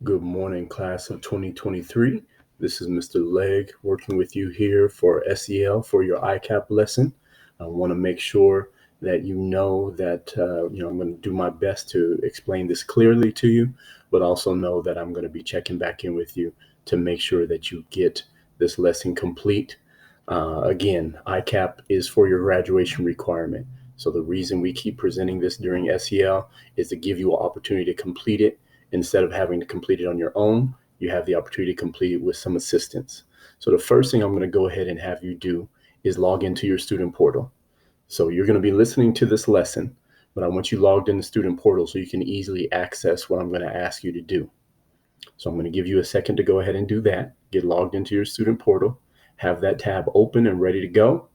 Good morning, class of 2023. This is Mr. Legg working with you here for SEL for your ICAP lesson. I want to make sure that you know that I'm going to do my best to explain this clearly to you, but also know that I'm going to be checking back in with you to make sure that you get this lesson complete. Again, ICAP is for your graduation requirement. So the reason we keep presenting this during SEL is to give you an opportunity to complete it. Instead of having to complete it on your own, you have the opportunity to complete it with some assistance. So the first thing I'm going to go ahead and have you do is log into your student portal. So you're going to be listening to this lesson, but I want you logged in the student portal so you can easily access what I'm going to ask you to do. So I'm going to give you a second to go ahead and do that. Get logged into your student portal, have that tab open and ready to go,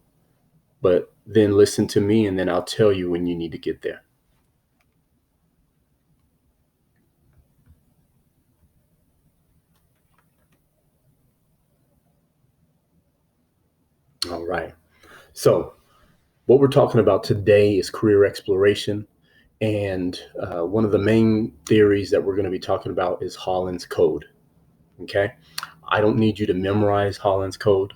but then listen to me and then I'll tell you when you need to get there. All right. So what we're talking about today is career exploration. And one of the main theories that we're going to be talking about is Holland's Code. Okay. I don't need you to memorize Holland's Code.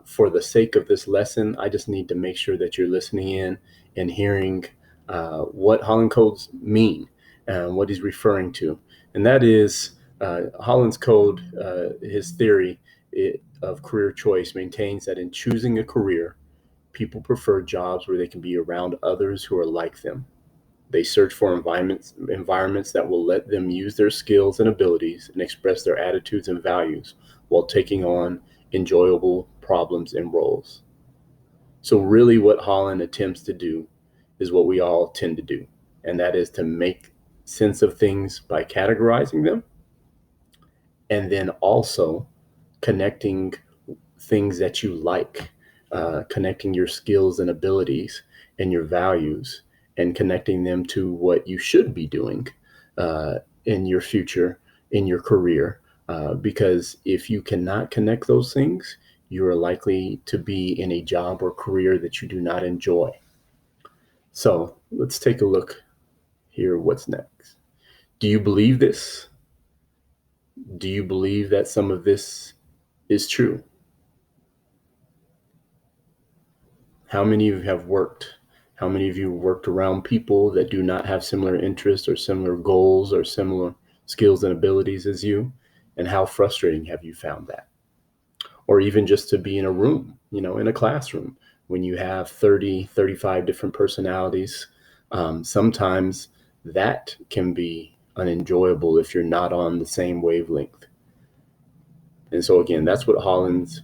For the sake of this lesson, I just need to make sure that you're listening in and hearing what Holland codes mean and what he's referring to. And that is Holland's Code, his theory of career choice maintains that in choosing a career, people prefer jobs where they can be around others who are like them. They search for environments that will let them use their skills and abilities and express their attitudes and values while taking on enjoyable problems and roles. So really what Holland attempts to do is what we all tend to do, and that is to make sense of things by categorizing them and then also connecting things that you like, connecting your skills and abilities and your values and connecting them to what you should be doing in your future, in your career. Because if you cannot connect those things, you are likely to be in a job or career that you do not enjoy. So let's take a look here. What's next? Do you believe this? Do you believe that some of this is true? How many of you have worked? How many of you worked around people that do not have similar interests or similar goals or similar skills and abilities as you? And how frustrating have you found that? Or even just to be in a room, in a classroom, when you have 30, 35 different personalities, sometimes that can be unenjoyable if you're not on the same wavelength. And so again, that's what Holland's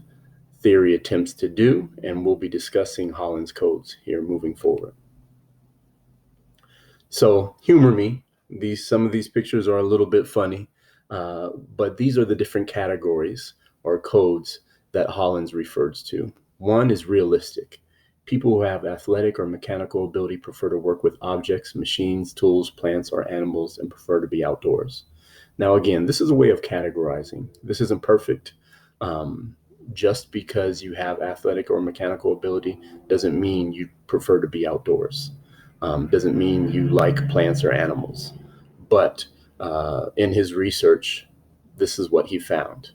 theory attempts to do, and we'll be discussing Holland's codes here moving forward. So humor me. Some of these pictures are a little bit funny, but these are the different categories or codes that Holland's refers to. One is realistic. People who have athletic or mechanical ability prefer to work with objects, machines, tools, plants, or animals, and prefer to be outdoors. Now, again, this is a way of categorizing. This isn't perfect. Just because you have athletic or mechanical ability doesn't mean you prefer to be outdoors. Doesn't mean you like plants or animals. But in his research, this is what he found,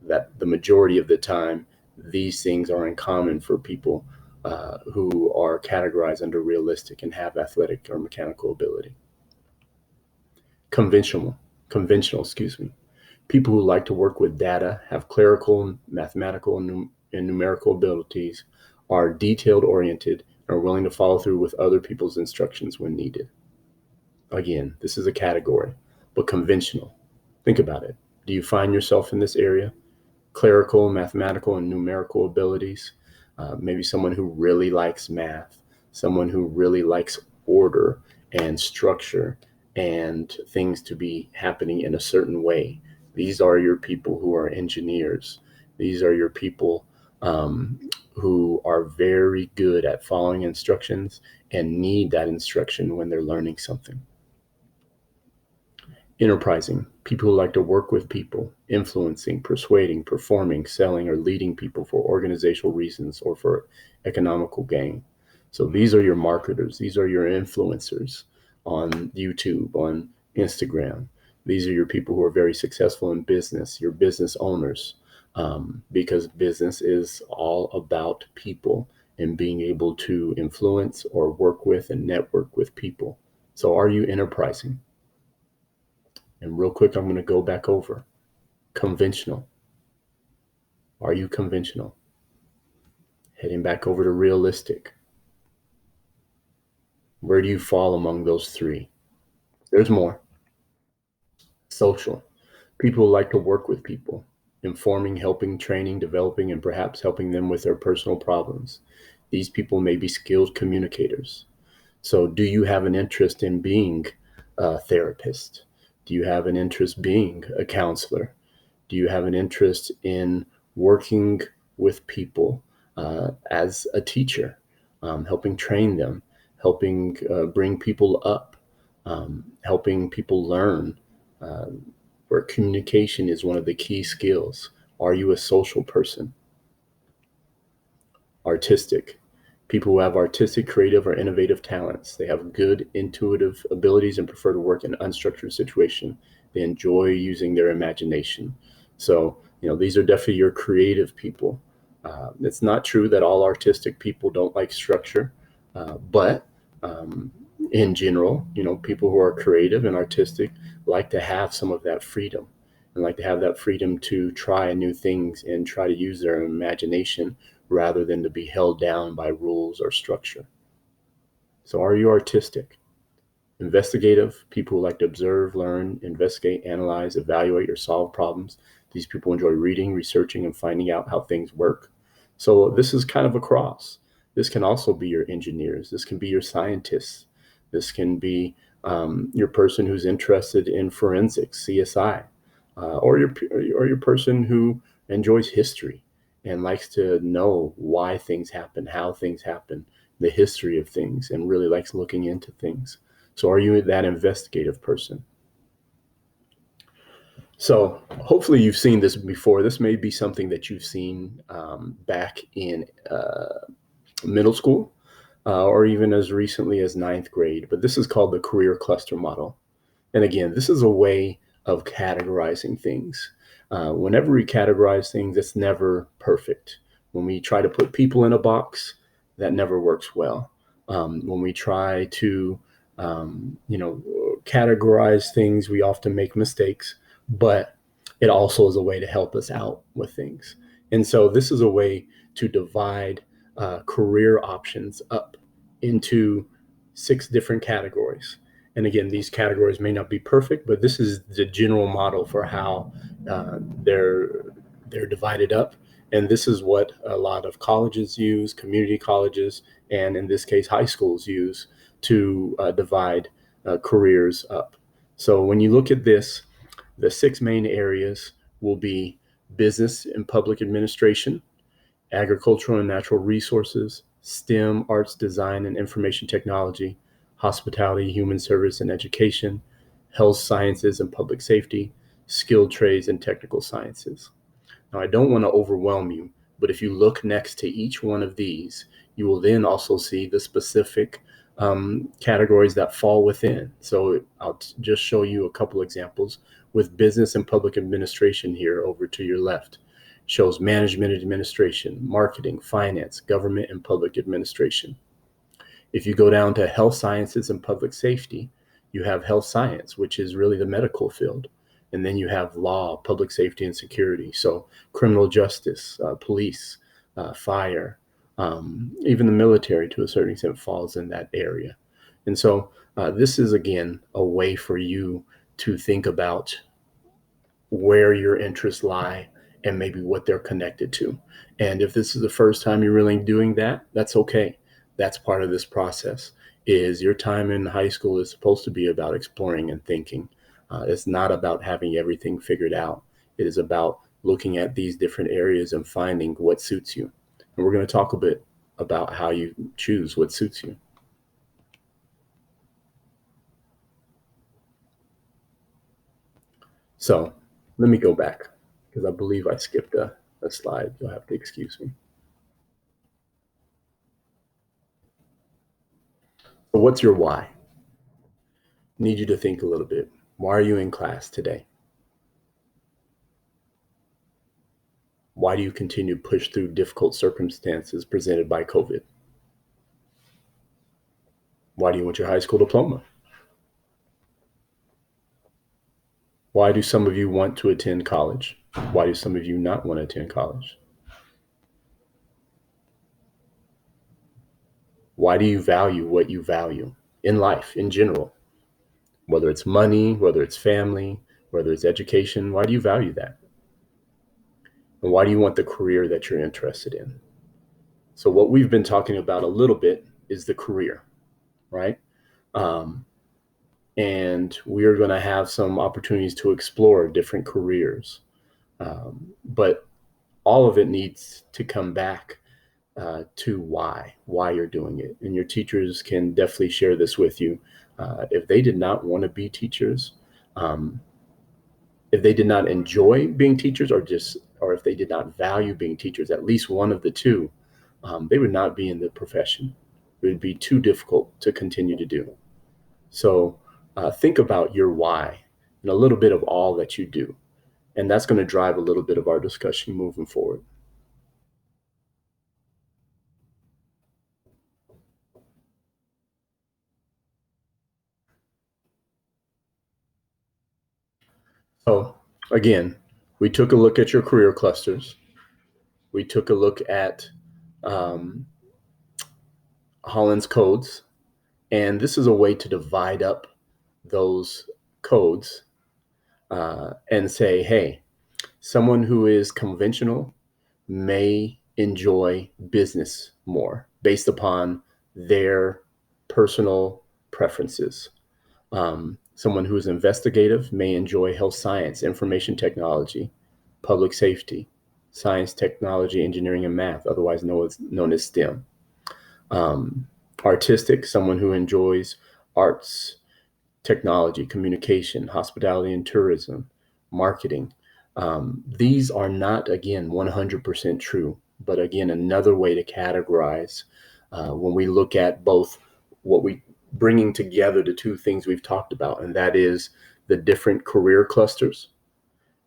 that the majority of the time, these things are in common for people who are categorized under realistic and have athletic or mechanical ability. Conventional, people who like to work with data, have clerical, mathematical, and numerical abilities, are detailed-oriented, and are willing to follow through with other people's instructions when needed. Again, this is a category, but conventional. Think about it. Do you find yourself in this area? Clerical, mathematical, and numerical abilities. Maybe someone who really likes math, someone who really likes order and structure and things to be happening in a certain way. These are your people who are engineers. These are your people who are very good at following instructions and need that instruction when they're learning something. Enterprising, people who like to work with people, influencing, persuading, performing, selling, or leading people for organizational reasons or for economical gain. So these are your marketers. These are your influencers on YouTube, on Instagram. These are your people who are very successful in business, your business owners, because business is all about people and being able to influence or work with and network with people. So, are you enterprising? And real quick, I'm going to go back over conventional. Are you conventional? Heading back over to realistic. Where do you fall among those three? There's more. Social. People who like to work with people, informing, helping, training, developing, and perhaps helping them with their personal problems. These people may be skilled communicators. So, do you have an interest in being a therapist? Do you have an interest being a counselor? Do you have an interest in working with people as a teacher, helping train them, helping bring people up, helping people learn, uh, where communication is one of the key skills? Are you a social person? Artistic. People who have artistic, creative, or innovative talents. They have good intuitive abilities and prefer to work in unstructured situation. They enjoy using their imagination. So, these are definitely your creative people. It's not true that all artistic people don't like structure, but in general, people who are creative and artistic like to have some of that freedom and like to have that freedom to try new things and try to use their imagination rather than to be held down by rules or structure. So, are you artistic? Investigative, people who like to observe, learn, investigate, analyze, evaluate, or solve problems. These people enjoy reading, researching, and finding out how things work. So, this is kind of a cross. This can also be your engineers, this can be your scientists, this can be your person who's interested in forensics, CSI, or your person who enjoys history and likes to know why things happen, how things happen, the history of things, and really likes looking into things. So, are you that investigative person? So, hopefully, you've seen this before. This may be something that you've seen back in middle school or even as recently as ninth grade. But this is called the career cluster model. And again, this is a way of categorizing things. Whenever we categorize things, it's never perfect. When we try to put people in a box, that never works well. When we try to, categorize things, we often make mistakes, but it also is a way to help us out with things. And so this is a way to divide career options up into 6 different categories. And again, these categories may not be perfect, but this is the general model for how they're divided up. And this is what a lot of colleges use, community colleges, and in this case, high schools use to divide careers up. So when you look at this, the 6 main areas will be business and public administration, agricultural and natural resources, STEM, arts, design, and information technology, hospitality, human service, and education, health sciences and public safety, skilled trades, and technical sciences. Now, I don't want to overwhelm you, but if you look next to each one of these, you will then also see the specific categories that fall within. So I'll just show you a couple examples with business and public administration here over to your left. Shows management administration, marketing, finance, government, and public administration. If you go down to health sciences and public safety, you have health science, which is really the medical field. And then you have law, public safety, and security. So criminal justice, police, fire, even the military to a certain extent falls in that area. And so this is, again, a way for you to think about where your interests lie and maybe what they're connected to. And if this is the first time you're really doing that, that's okay. That's part of this process. Is your time in high school is supposed to be about exploring and thinking. It's not about having everything figured out. It is about looking at these different areas and finding what suits you. And we're going to talk a bit about how you choose what suits you. So let me go back because I believe I skipped a slide. You'll have to excuse me. So what's your why? Need you to think a little bit. Why are you in class today? Why do you continue to push through difficult circumstances presented by COVID? Why do you want your high school diploma? Why do some of you want to attend college? Why do some of you not want to attend college? Why do you value what you value in life in general? Whether it's money, whether it's family, whether it's education, why do you value that? And why do you want the career that you're interested in? So what we've been talking about a little bit is the career, right? Um, and we're going to have some opportunities to explore different careers. But all of it needs to come back to why you're doing it. And your teachers can definitely share this with you. If they did not want to be teachers, um, if they did not enjoy being teachers, or if they did not value being teachers, at least one of the two, they would not be in the profession. It would be too difficult to continue to do. So think about your why and a little bit of all that you do. And that's going to drive a little bit of our discussion moving forward. So again, we took a look at your career clusters. We took a look at um, Holland's codes. And this is a way to divide up those codes and say, hey, someone who is conventional may enjoy business more based upon their personal preferences. Someone who is investigative may enjoy health science, information technology, public safety, science, technology, engineering, and math, otherwise known as STEM. Um, Artistic, someone who enjoys arts, technology, communication, hospitality and tourism, marketing. These are not, again, 100% true, but again, another way to categorize when we look at both what we bringing together the two things we've talked about, and that is the different career clusters,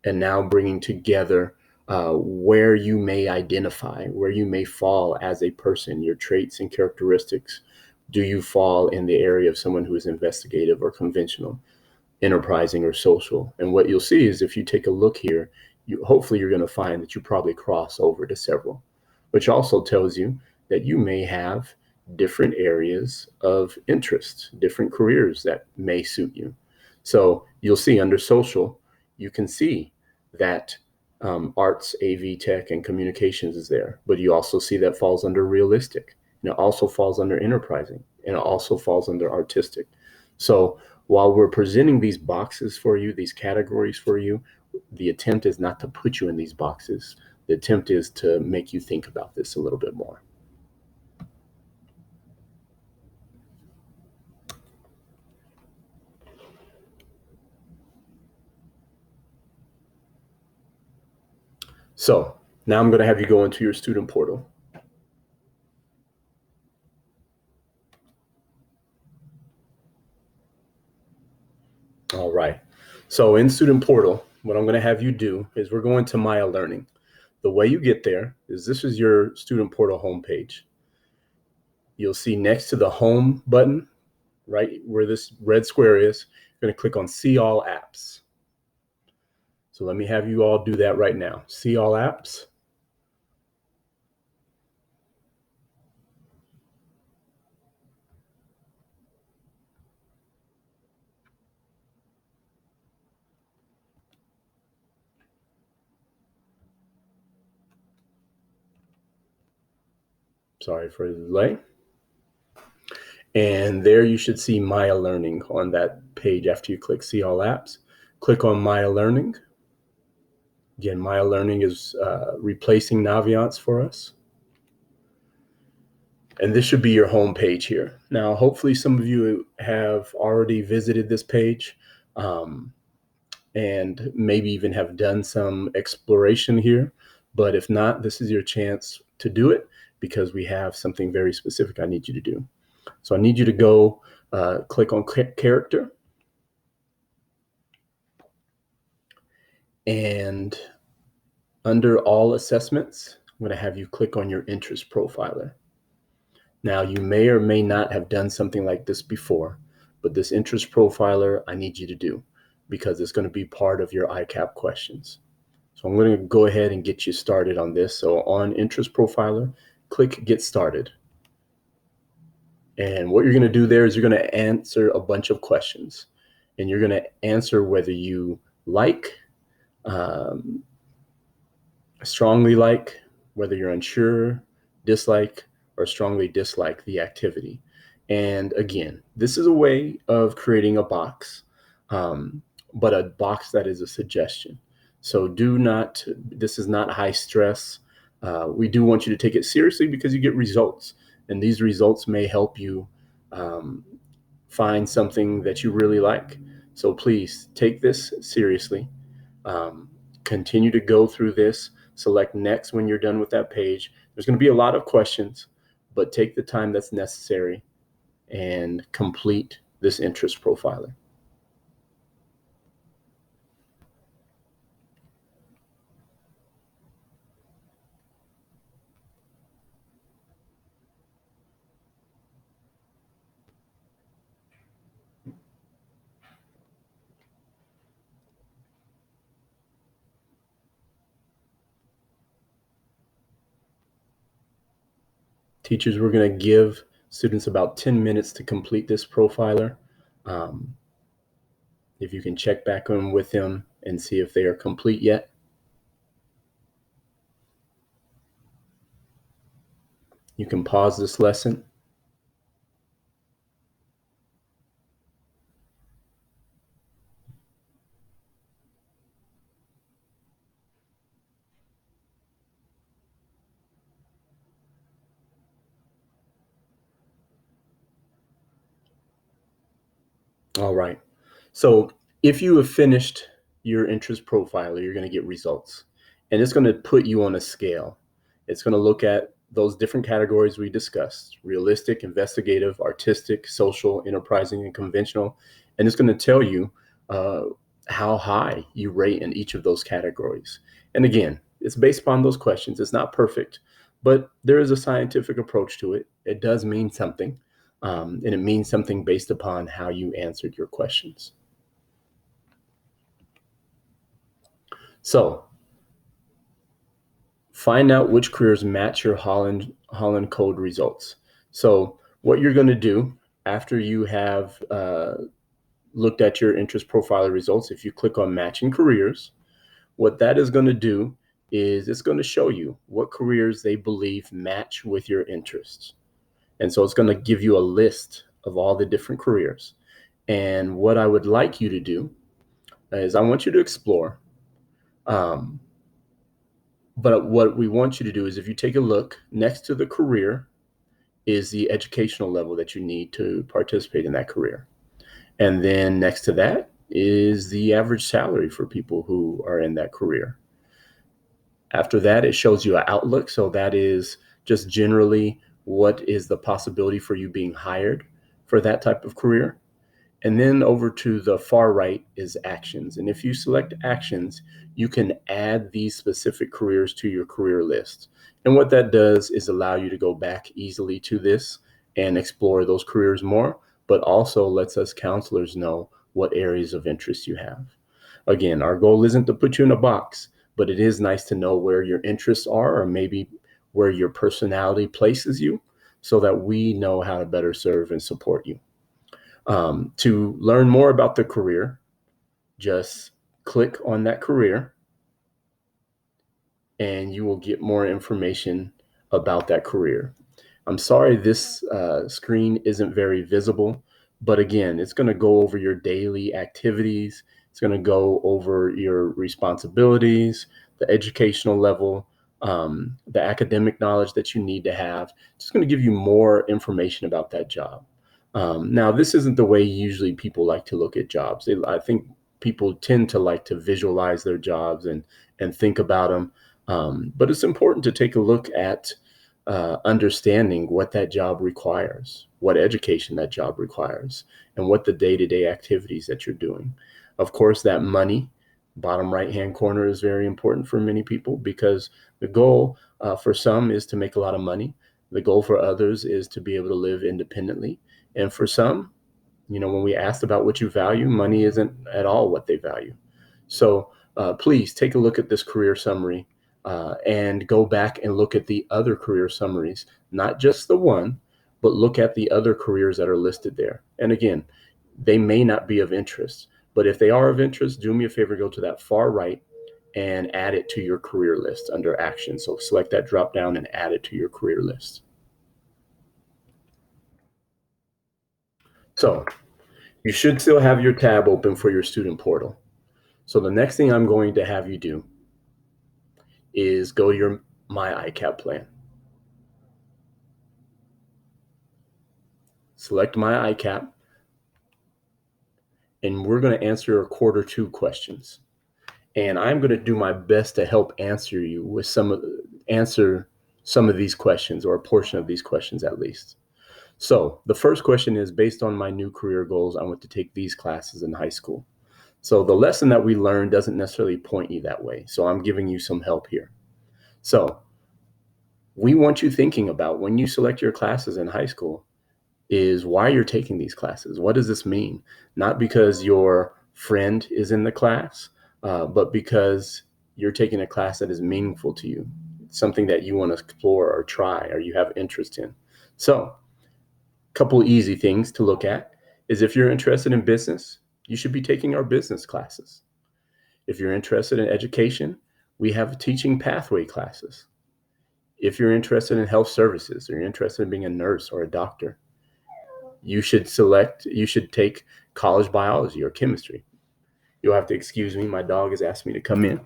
and now bringing together where you may identify, where you may fall as a person, your traits and characteristics. Do you fall in the area of someone who is investigative or conventional, enterprising or social? And what you'll see is if you take a look here, hopefully you're going to find that you probably cross over to several, which also tells you that you may have different areas of interest, different careers that may suit you. So you'll see under social, you can see that arts, AV, tech, and communications is there. But you also see that falls under realistic, and it also falls under enterprising, and it also falls under artistic. So while we're presenting these boxes for you, these categories for you, the attempt is not to put you in these boxes. The attempt is to make you think about this a little bit more. So now I'm going to have you go into your student portal. All right. So in student portal, what I'm going to have you do is we're going to Maya Learning. The way you get there is this is your student portal homepage. You'll see next to the home button, right where this red square is, you're going to click on See All Apps. So let me have you all do that right now. See All Apps. Sorry for the delay. And there you should see Maya Learning on that page after you click See All Apps. Click on Maya Learning. Again, Maya Learning is replacing Naviance for us. And this should be your home page here. Now, hopefully some of you have already visited this page and maybe even have done some exploration here. But if not, this is your chance to do it because we have something very specific I need you to do. So I need you to go click on character. And under all assessments, I'm going to have you click on your interest profiler. Now, you may or may not have done something like this before, but this interest profiler I need you to do because it's going to be part of your ICAP questions. So I'm going to go ahead and get you started on this. So on interest profiler, click get started. And what you're going to do there is you're going to answer a bunch of questions. And you're going to answer whether you like, strongly like, whether you're unsure, dislike, or strongly dislike the activity. And again, this is a way of creating a box, but a box that is a suggestion. So this is not high stress. We do want you to take it seriously because you get results. And these results may help you find something that you really like. So please take this seriously. Continue to go through this. Select next when you're done with that page. There's going to be a lot of questions, but take the time that's necessary and complete this interest profiler. Teachers, we're going to give students about 10 minutes to complete this profiler. If you can check back on with them and see if they are complete yet. You can pause this lesson. All right. So if you have finished your interest profiler, you're going to get results. And it's going to put you on a scale. It's going to look at those different categories we discussed: realistic, investigative, artistic, social, enterprising, and conventional. And it's going to tell you how high you rate in each of those categories. And again, it's based upon those questions. It's not perfect, but there is a scientific approach to it. It does mean something. And it means something based upon how you answered your questions. So find out which careers match your Holland Code results. So what you're going to do after you have looked at your interest profiler results, if you click on matching careers, what that is going to do is it's going to show you what careers they believe match with your interests. And so it's going to give you a list of all the different careers. And what I would like you to do is I want you to explore. But what we want you to do is if you take a look, next to the career is the educational level that you need to participate in that career. And then next to that is the average salary for people who are in that career. After that, it shows you an outlook. So that is just generally what is the possibility for you being hired for that type of career. And then over to the far right is actions. And if you select actions, you can add these specific careers to your career list. And what that does is allow you to go back easily to this and explore those careers more, but also lets us counselors know what areas of interest you have. Again, our goal isn't to put you in a box, but it is nice to know where your interests are, or maybe where your personality places you, so that we know how to better serve and support you. To learn more about the career, just click on that career and you will get more information about that career. I'm sorry this screen isn't very visible, but again, it's going to go over your daily activities. It's going to go over your responsibilities, the educational level, the academic knowledge that you need to have. It's going to give you more information about that job. Now, this isn't the way usually people like to look at jobs. I think people tend to like to visualize their jobs and think about them. But it's important to take a look at understanding what that job requires, what education that job requires, and what the day-to-day activities that you're doing. Of course, that money Bottom right-hand corner is very important for many people because the goal for some is to make a lot of money. The goal for others is to be able to live independently. And for some, when we asked about what you value, money isn't at all what they value. So please take a look at this career summary and go back and look at the other career summaries, not just the one, but look at the other careers that are listed there. And again, they may not be of interest, but if they are of interest, do me a favor, go to that far right and add it to your career list under action. So select that drop down and add it to your career list. So you should still have your tab open for your student portal. So the next thing I'm going to have you do is go to your My ICAP plan. Select My ICAP, and we're going to answer your quarter 2 questions. And I'm going to do my best to help answer some of these questions, or a portion of these questions at least. So the first question is, based on my new career goals, I want to take these classes in high school. So the lesson that we learned doesn't necessarily point you that way. So I'm giving you some help here. So we want you thinking about, when you select your classes in high school, is why you're taking these classes. What does this mean? Not because your friend is in the class, but because you're taking a class that is meaningful to you, something that you want to explore or try or you have interest in. So a couple easy things to look at is, if you're interested in business, you should be taking our business classes. If you're interested in education, we have teaching pathway classes. If you're interested in health services, or you're interested in being a nurse or a doctor, you should take college biology or chemistry. You'll have to excuse me. My dog has asked me to come in.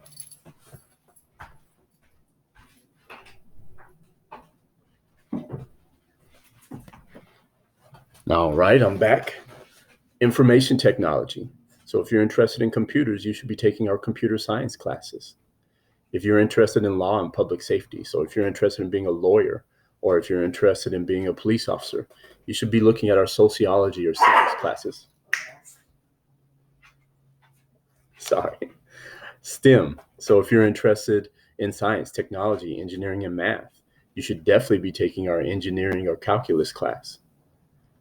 All right, I'm back. Information technology. So if you're interested in computers, you should be taking our computer science classes. If you're interested in law and public safety, so if you're interested in being a lawyer, or if you're interested in being a police officer, you should be looking at our sociology or civics classes. Sorry. STEM. So if you're interested in science, technology, engineering, and math, you should definitely be taking our engineering or calculus class.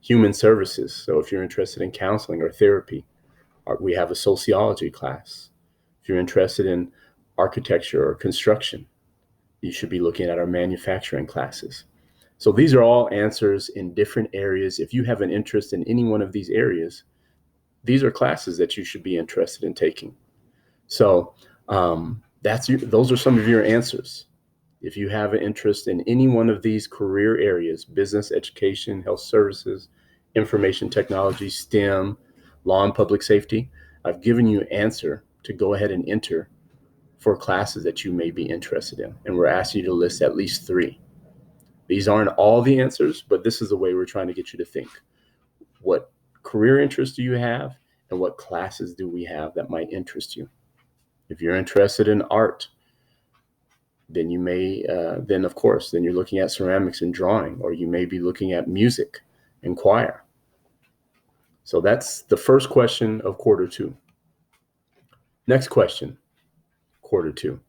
Human services. So if you're interested in counseling or therapy, we have a sociology class. If you're interested in architecture or construction, you should be looking at our manufacturing classes. So these are all answers in different areas. If you have an interest in any one of these areas, these are classes that you should be interested in taking. So those are some of your answers. If you have an interest in any one of these career areas: business, education, health services, information technology, STEM, law and public safety, I've given you an answer to go ahead and enter for classes that you may be interested in. And we're asking you to list at least 3. These aren't all the answers, but this is the way we're trying to get you to think. What career interests do you have, and what classes do we have that might interest you? If you're interested in art, then you may, then you're looking at ceramics and drawing, or you may be looking at music and choir. So that's the first question of quarter 2. Next question, quarter 2,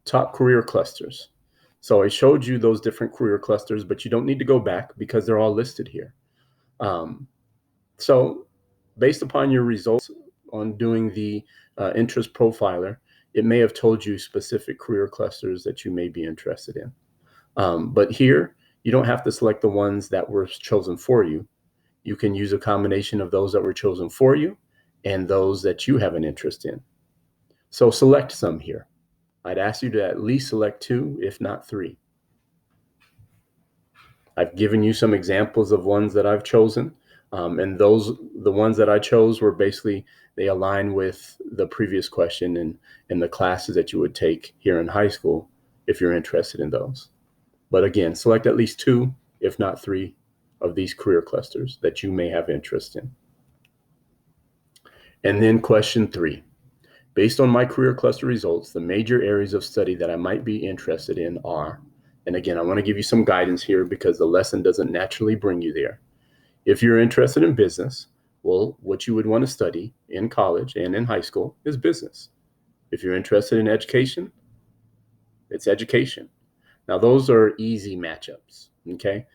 top career clusters. So I showed you those different career clusters, but you don't need to go back because they're all listed here. So based upon your results on doing the interest profiler, it may have told you specific career clusters that you may be interested in. But here, you don't have to select the ones that were chosen for you. You can use a combination of those that were chosen for you and those that you have an interest in. So select some here. I'd ask you to at least select 2, if not 3. I've given you some examples of ones that I've chosen. And the ones that I chose were basically, they align with the previous question and the classes that you would take here in high school if you're interested in those. But again, select at least 2, if not 3, of these career clusters that you may have interest in. And then question 3, based on my career cluster results, the major areas of study that I might be interested in are, and again, I want to give you some guidance here because the lesson doesn't naturally bring you there. If you're interested in business, well, what you would want to study in college and in high school is business. If you're interested in education, it's education. Now, those are easy matchups, okay?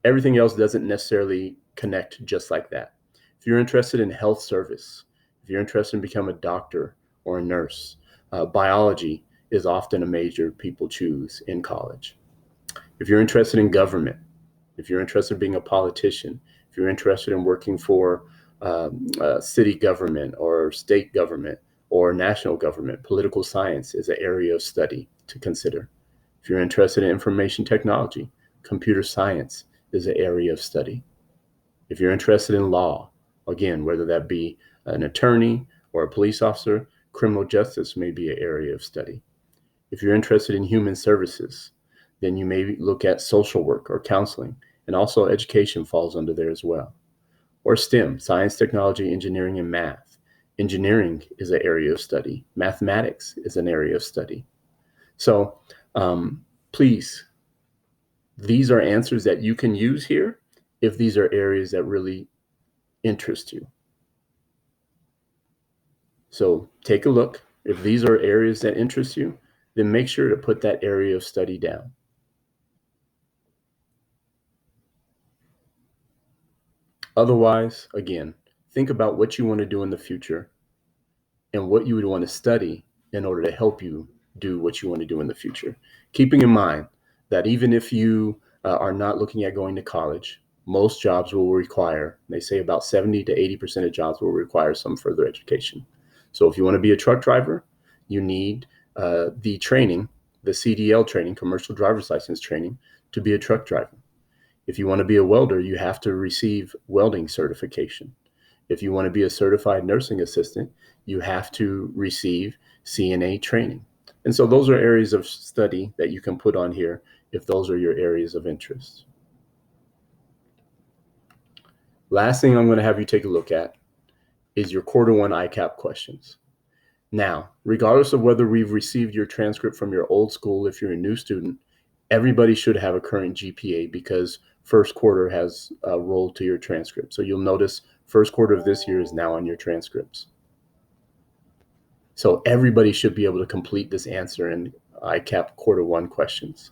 Everything else doesn't necessarily connect just like that. If you're interested in health service, if you're interested in becoming a doctor or a nurse, biology is often a major people choose in college. If you're interested in government, if you're interested in being a politician, if you're interested in working for city government or state government or national government, political science is an area of study to consider. If you're interested in information technology, computer science is an area of study. If you're interested in law, again, whether that be an attorney or a police officer, criminal justice may be an area of study. If you're interested in human services, then you may look at social work or counseling, and also education falls under there as well. Or STEM, science, technology, engineering, and math. Engineering is an area of study. Mathematics is an area of study. So please, these are answers that you can use here if these are areas that really interest you. So take a look. If these are areas that interest you, then make sure to put that area of study down. Otherwise, again, think about what you want to do in the future and what you would want to study in order to help you do what you want to do in the future. Keeping in mind that even if you are not looking at going to college, most jobs will require, they say about 70 to 80% of jobs will require some further education. So if you want to be a truck driver, you need the training, the CDL training, commercial driver's license training, to be a truck driver. If you want to be a welder, you have to receive welding certification. If you want to be a certified nursing assistant, you have to receive CNA training. And so those are areas of study that you can put on here if those are your areas of interest. Last thing I'm going to have you take a look at is your quarter one ICAP questions. Now, regardless of whether we've received your transcript from your old school, if you're a new student, everybody should have a current GPA because first quarter has rolled to your transcript. So you'll notice first quarter of this year is now on your transcripts. So everybody should be able to complete this answer in ICAP quarter one questions.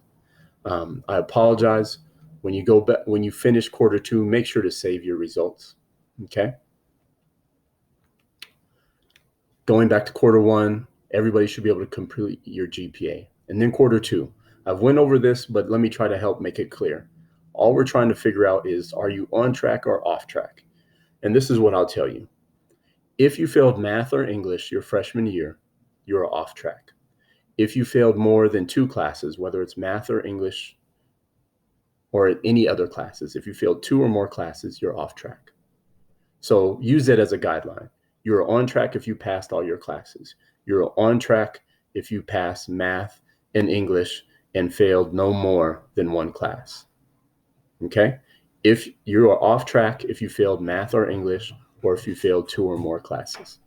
I apologize. When you go back, when you finish quarter two, make sure to save your results. Okay. Going back to quarter one, everybody should be able to complete your GPA. And then quarter two, I've went over this, but let me try to help make it clear. All we're trying to figure out is, are you on track or off track? And this is what I'll tell you. If you failed math or English your freshman year, you're off track. If you failed more than 2 classes, whether it's math or English or any other classes, if you failed 2 or more classes, you're off track. So use that as a guideline. You're on track if you passed all your classes. You're on track if you passed math and English and failed no more than 1 class. Okay? If you are off track if you failed math or English or if you failed 2 or more classes.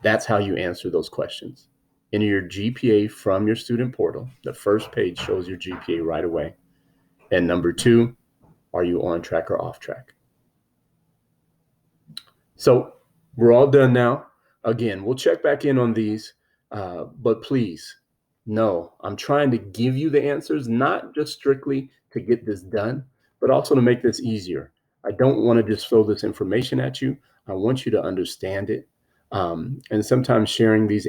That's how you answer those questions. Enter your GPA from your student portal. The first page shows your GPA right away. And number 2, are you on track or off track? So we're all done now. Again, we'll check back in on these, but please know I'm trying to give you the answers, not just strictly to get this done, but also to make this easier. I don't want to just throw this information at you. I want you to understand it. And sometimes sharing these